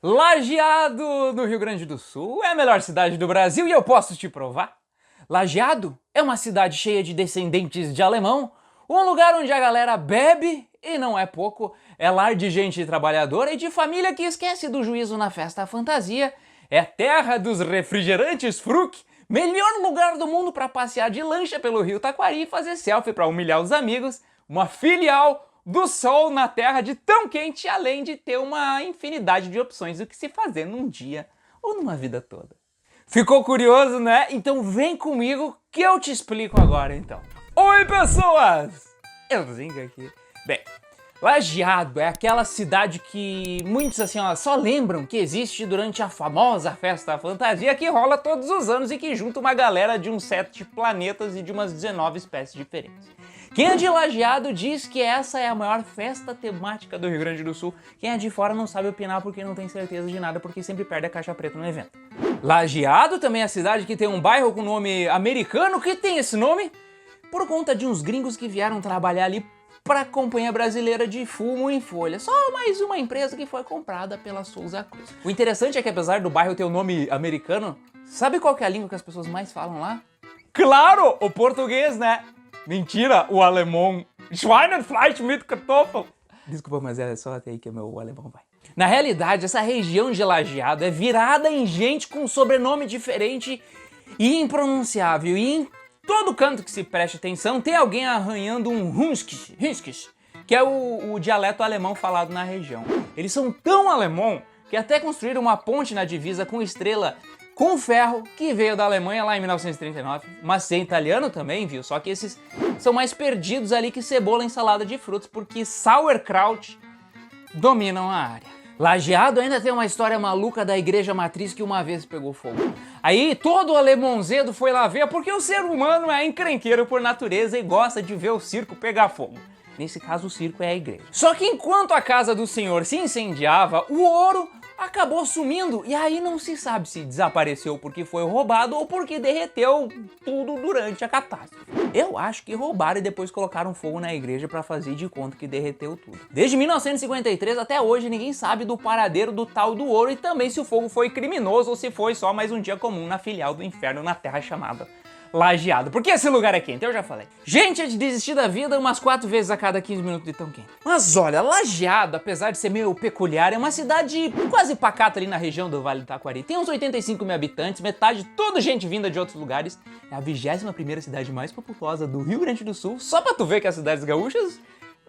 Lajeado, no Rio Grande do Sul, é a melhor cidade do Brasil e eu posso te provar. Lajeado é uma cidade cheia de descendentes de alemão, um lugar onde a galera bebe, e não é pouco, é lar de gente trabalhadora e de família que esquece do juízo na festa fantasia, é terra dos refrigerantes Fruc, melhor lugar do mundo para passear de lancha pelo Rio Taquari e fazer selfie para humilhar os amigos, uma filial do sol na terra de tão quente, além de ter uma infinidade de opções do que se fazer num dia ou numa vida toda. Ficou curioso, né? Então vem comigo que eu te explico agora então. Oi, pessoas! Eu Zinga aqui. Bem, Lajeado é aquela cidade que muitos assim ó, só lembram que existe durante a famosa festa fantasia que rola todos os anos e que junta uma galera de uns 7 planetas e de umas 19 espécies diferentes. Quem é de Lajeado diz que essa é a maior festa temática do Rio Grande do Sul. Quem é de fora não sabe opinar porque não tem certeza de nada, porque sempre perde a caixa preta no evento. Lajeado também é a cidade que tem um bairro com nome americano, que tem esse nome por conta de uns gringos que vieram trabalhar ali para a Companhia Brasileira de Fumo em Folha. Só mais uma empresa que foi comprada pela Souza Cruz. O interessante é que apesar do bairro ter o nome americano, sabe qual que é a língua que as pessoas mais falam lá? Claro, o português, né? Mentira, o alemão. Schweinefleisch mit Kartoffel. Desculpa, mas é só até aí que o meu alemão vai. Na realidade, essa região de Lajeado é virada em gente com sobrenome diferente e impronunciável. E em todo canto que se preste atenção, tem alguém arranhando um Hunskisch, que é o dialeto alemão falado na região. Eles são tão alemão que até construíram uma ponte na divisa com estrela com ferro, que veio da Alemanha lá em 1939, mas tem italiano também, viu? Só que esses são mais perdidos ali que cebola em salada de frutos, porque sauerkraut dominam a área. Lajeado ainda tem uma história maluca da igreja matriz que uma vez pegou fogo. Aí todo alemãozedo foi lá ver, porque o ser humano é encrenqueiro por natureza e gosta de ver o circo pegar fogo. Nesse caso, o circo é a igreja. Só que enquanto a casa do senhor se incendiava, o ouro acabou sumindo, e aí não se sabe se desapareceu porque foi roubado ou porque derreteu tudo durante a catástrofe. Eu acho que roubaram e depois colocaram fogo na igreja para fazer de conta que derreteu tudo. Desde 1953 até hoje ninguém sabe do paradeiro do tal do ouro e também se o fogo foi criminoso ou se foi só mais um dia comum na filial do inferno na terra chamada Lajeado. Porque esse lugar é quente, eu já falei. Gente é de desistir da vida umas 4 vezes a cada 15 minutos de tão quente. Mas olha, Lajeado, apesar de ser meio peculiar, é uma cidade quase pacata ali na região do Vale do Taquari. Tem uns 85 mil habitantes, metade tudo gente vinda de outros lugares. É a 21ª cidade mais populosa do Rio Grande do Sul. Só pra tu ver que as cidades gaúchas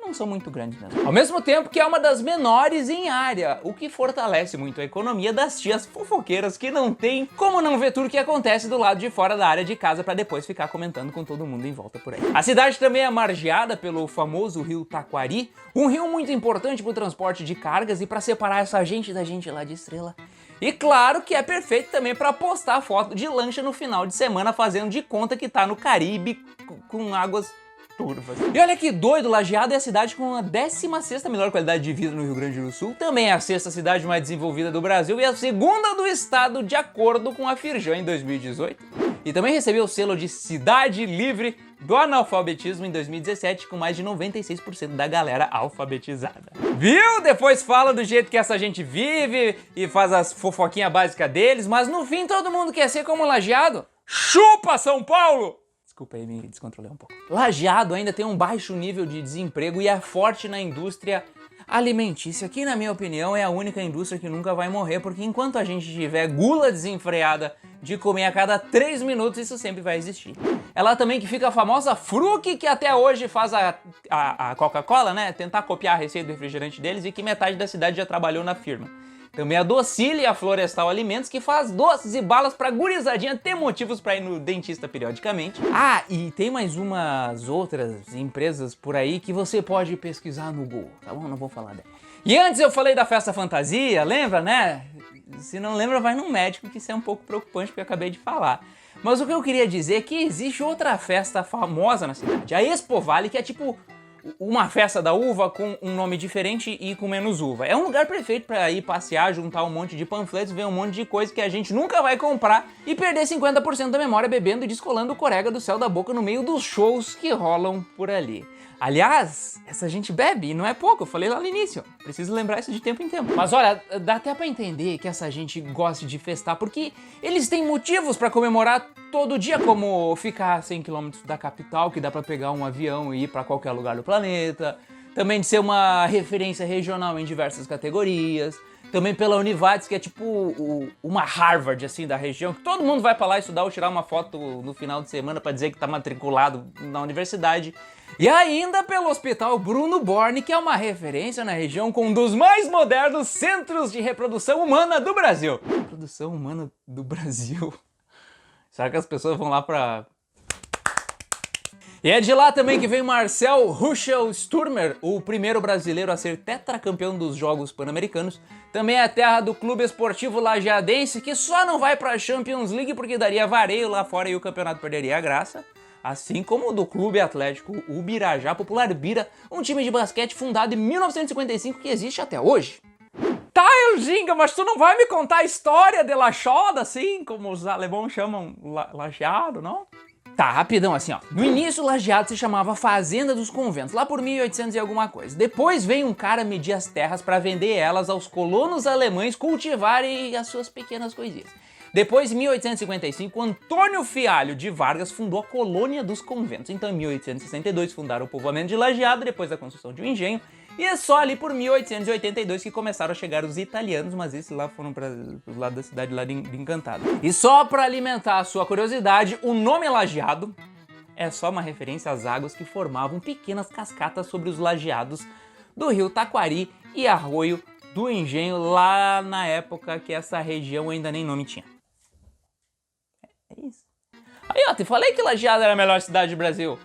não são muito grandes mesmo. Ao mesmo tempo que é uma das menores em área, o que fortalece muito a economia das tias fofoqueiras que não tem como não ver tudo que acontece do lado de fora da área de casa para depois ficar comentando com todo mundo em volta por aí. A cidade também é margeada pelo famoso rio Taquari, um rio muito importante para o transporte de cargas e para separar essa gente da gente lá de Estrela. E claro que é perfeito também para postar foto de lancha no final de semana fazendo de conta que tá no Caribe com águas turvas. E olha que doido, Lajeado é a cidade com a 16ª melhor qualidade de vida no Rio Grande do Sul, também é a 6ª cidade mais desenvolvida do Brasil e a 2ª do estado, de acordo com a Firjan em 2018. E também recebeu o selo de cidade livre do analfabetismo em 2017, com mais de 96% da galera alfabetizada. Viu? Depois fala do jeito que essa gente vive e faz as fofoquinhas básicas deles, mas no fim todo mundo quer ser como Lajeado. Chupa, São Paulo! Desculpa aí, me descontrolei um pouco. Lajeado ainda tem um baixo nível de desemprego e é forte na indústria alimentícia, que na minha opinião é a única indústria que nunca vai morrer, porque enquanto a gente tiver gula desenfreada de comer a cada 3 minutos, isso sempre vai existir. É lá também que fica a famosa Fruc, que até hoje faz a Coca-Cola, né? Tentar copiar a receita do refrigerante deles e que metade da cidade já trabalhou na firma. Também a Docile e a Florestal Alimentos, que faz doces e balas pra gurizadinha ter motivos pra ir no dentista periodicamente. Ah, e tem mais umas outras empresas por aí que você pode pesquisar no Google, tá bom? Não vou falar dela. E antes eu falei da festa fantasia, lembra, né? Se não lembra, vai num médico, que isso é um pouco preocupante porque eu acabei de falar. Mas o que eu queria dizer é que existe outra festa famosa na cidade, a Expo Vale, que é tipo uma festa da uva com um nome diferente e com menos uva. É um lugar perfeito para ir passear, juntar um monte de panfletos, ver um monte de coisa que a gente nunca vai comprar e perder 50% da memória bebendo e descolando o corega do céu da boca no meio dos shows que rolam por ali. Aliás, essa gente bebe, e não é pouco, eu falei lá no início. Preciso lembrar isso de tempo em tempo. Mas olha, dá até pra entender que essa gente gosta de festar, porque eles têm motivos pra comemorar todo dia, como ficar a 100 km da capital, que dá pra pegar um avião e ir pra qualquer lugar do planeta. Também de ser uma referência regional em diversas categorias. Também pela Univades, que é tipo uma Harvard, assim, da região, que todo mundo vai pra lá estudar ou tirar uma foto no final de semana pra dizer que tá matriculado na universidade. E ainda pelo Hospital Bruno Borne, que é uma referência na região com um dos mais modernos centros de reprodução humana do Brasil. Reprodução humana do Brasil? Será que as pessoas vão lá pra... E é de lá também que vem Marcel Ruschel Sturmer, o primeiro brasileiro a ser tetracampeão dos Jogos Pan-Americanos. Também é a terra do Clube Esportivo Lajeadense, que só não vai para a Champions League porque daria vareio lá fora e o campeonato perderia a graça. Assim como o do Clube Atlético Ubirajá Popular Bira, um time de basquete fundado em 1955 que existe até hoje. Tá, Elginga, mas tu não vai me contar a história de Lachoda, assim, como os alemães chamam Lajeado, não? Tá, rapidão assim, ó. No início, Lajeado se chamava Fazenda dos Conventos, lá por 1800 e alguma coisa. Depois veio um cara medir as terras para vender elas aos colonos alemães cultivarem as suas pequenas coisinhas. Depois, em 1855, Antônio Fialho de Vargas fundou a Colônia dos Conventos. Então, em 1862, fundaram o povoamento de Lajeado, depois da construção de um engenho. E é só ali por 1882 que começaram a chegar os italianos, mas esses lá foram para os lados da cidade lá de Encantado. E só para alimentar a sua curiosidade, o nome Lajeado é só uma referência às águas que formavam pequenas cascatas sobre os lajeados do rio Taquari e Arroio do Engenho, lá na época que essa região ainda nem nome tinha. É isso. Aí, ó, te falei que Lajeado era a melhor cidade do Brasil.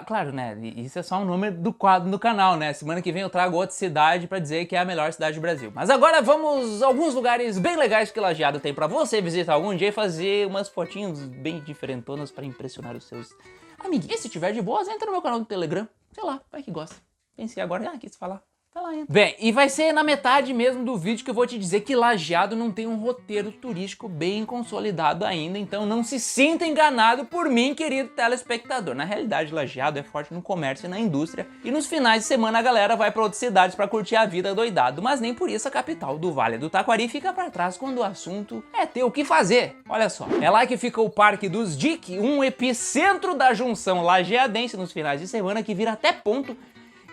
Claro, né? Isso é só um nome do quadro do canal, né? Semana que vem eu trago outra cidade pra dizer que é a melhor cidade do Brasil. Mas agora vamos a alguns lugares bem legais que Lajeado tem pra você visitar algum dia e fazer umas fotinhas bem diferentonas pra impressionar os seus amiguinhos. Se tiver de boas, entra no meu canal do Telegram. Sei lá, vai que gosta. Pensei agora, quis falar. Tá lá, entra. Bem, e vai ser na metade mesmo do vídeo que eu vou te dizer que Lajeado não tem um roteiro turístico bem consolidado ainda, então não se sinta enganado por mim, querido telespectador. Na realidade, Lajeado é forte no comércio e na indústria, e nos finais de semana a galera vai pra outras cidades pra curtir a vida doidado, mas nem por isso a capital do Vale do Taquari fica pra trás quando o assunto é ter o que fazer. Olha só, é lá que fica o Parque dos Dique, um epicentro da junção lajeadense nos finais de semana que vira até ponto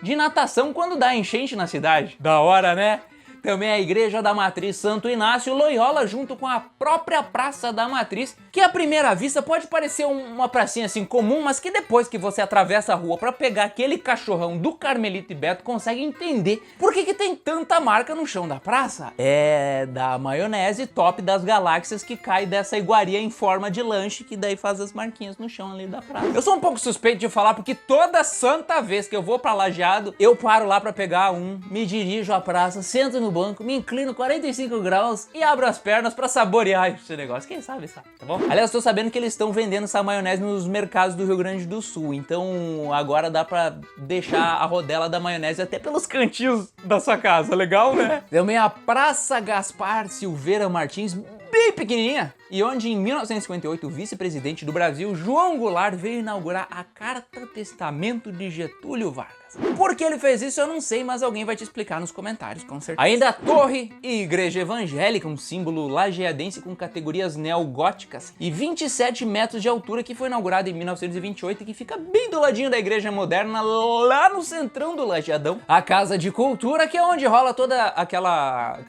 de natação quando dá enchente na cidade. Da hora, né? Também a Igreja da Matriz Santo Inácio Loyola, junto com a própria Praça da Matriz, que à primeira vista pode parecer uma pracinha assim comum, mas que depois que você atravessa a rua para pegar aquele cachorrão do Carmelito e Beto, consegue entender por que tem tanta marca no chão da praça. É da maionese top das galáxias que cai dessa iguaria em forma de lanche, que daí faz as marquinhas no chão ali da praça. Eu sou um pouco suspeito de falar porque toda santa vez que eu vou pra Lajeado, eu paro lá para pegar me dirijo à praça, sento no banco, me inclino 45 graus e abro as pernas pra saborear esse negócio. Quem sabe, tá bom? Aliás, tô sabendo que eles estão vendendo essa maionese nos mercados do Rio Grande do Sul, então agora dá pra deixar a rodela da maionese até pelos cantinhos da sua casa, legal, né? Também a Praça Gaspar Silveira Martins, bem pequenininha, e onde em 1958 o vice-presidente do Brasil, João Goulart, veio inaugurar a Carta Testamento de Getúlio Vargas. Por que ele fez isso eu não sei, mas alguém vai te explicar nos comentários, com certeza. Ainda a Torre e Igreja Evangélica, um símbolo lajeadense com categorias neogóticas e 27 metros de altura, que foi inaugurada em 1928 e que fica bem do ladinho da Igreja Moderna, lá no centrão do Lajeadão. A Casa de Cultura, que é onde rola toda aquela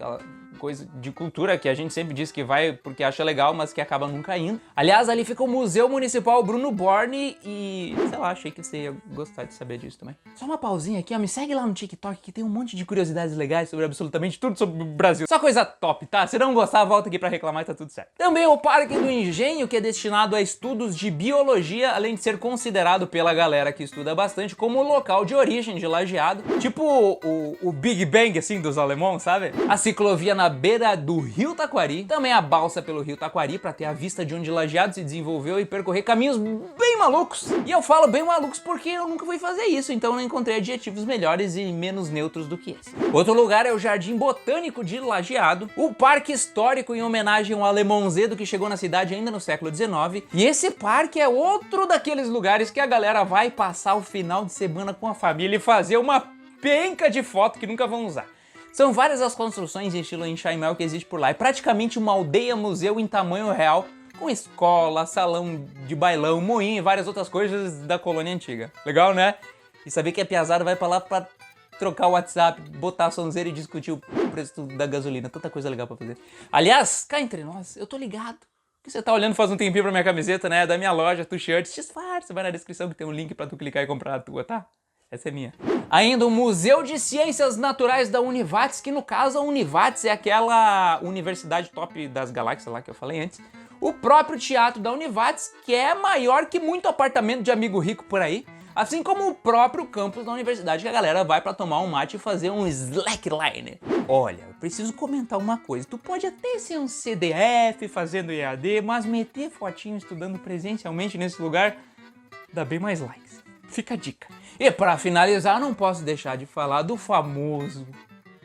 coisa de cultura que a gente sempre diz que vai porque acha legal, mas que acaba nunca indo. Aliás, ali fica o Museu Municipal Bruno Borne e, sei lá, achei que você ia gostar de saber disso também. Só uma pausinha aqui, ó, me segue lá no TikTok que tem um monte de curiosidades legais sobre absolutamente tudo sobre o Brasil. Só coisa top, tá? Se não gostar, volta aqui pra reclamar e tá tudo certo. Também o Parque do Engenho, que é destinado a estudos de biologia, além de ser considerado pela galera que estuda bastante como o local de origem de Lajeado, tipo o Big Bang, assim, dos alemãos, sabe? A ciclovia na beira do Rio Taquari, também a balsa pelo Rio Taquari para ter a vista de onde Lajeado se desenvolveu e percorrer caminhos bem malucos. E eu falo bem malucos porque eu nunca fui fazer isso, então não encontrei adjetivos melhores e menos neutros do que esse. Outro lugar é o Jardim Botânico de Lajeado, o parque histórico em homenagem ao Alemão Zedo que chegou na cidade ainda no século XIX. E esse parque é outro daqueles lugares que a galera vai passar o final de semana com a família e fazer uma penca de foto que nunca vão usar. São várias as construções em estilo Enxaimel que existe por lá. É praticamente uma aldeia-museu em tamanho real, com escola, salão de bailão, moinho e várias outras coisas da colônia antiga. Legal, né? E saber que a piazada vai pra lá pra trocar o WhatsApp, botar a sonzeira e discutir o preço da gasolina. Tanta coisa legal pra fazer. Aliás, cá entre nós, eu tô ligado que você tá olhando faz um tempinho pra minha camiseta, né? Da minha loja, Tu Shirts. Disfarça, vai na descrição que tem um link pra tu clicar e comprar a tua, tá? Essa é minha. Ainda o Museu de Ciências Naturais da Univates, que no caso a Univates é aquela universidade top das galáxias lá que eu falei antes. O próprio teatro da Univates, que é maior que muito apartamento de amigo rico por aí. Assim como o próprio campus da universidade, que a galera vai pra tomar um mate e fazer um slackline. Olha, eu preciso comentar uma coisa. Tu pode até ser um CDF fazendo EAD, mas meter fotinho estudando presencialmente nesse lugar dá bem mais likes. Fica a dica. E para finalizar, não posso deixar de falar do famoso,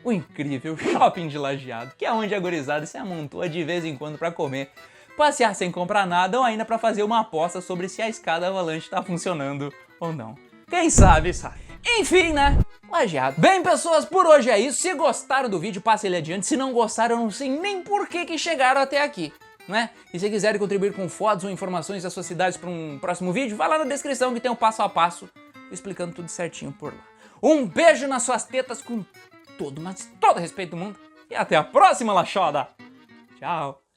o incrível Shopping de Lajeado, que é onde a gurizada se amontoa de vez em quando para comer, passear sem comprar nada ou ainda para fazer uma aposta sobre se a escada avalanche está funcionando ou não. Quem sabe, sabe. Enfim, né? Lajeado. Bem, pessoas, por hoje é isso. Se gostaram do vídeo, passe ele adiante. Se não gostaram, eu não sei nem por que chegaram até aqui. Né? E se quiserem contribuir com fotos ou informações das suas cidades para um próximo vídeo, vai lá na descrição que tem um passo a passo explicando tudo certinho por lá. Um beijo nas suas tetas com todo, mas todo respeito do mundo e até a próxima, Lachoda! Tchau!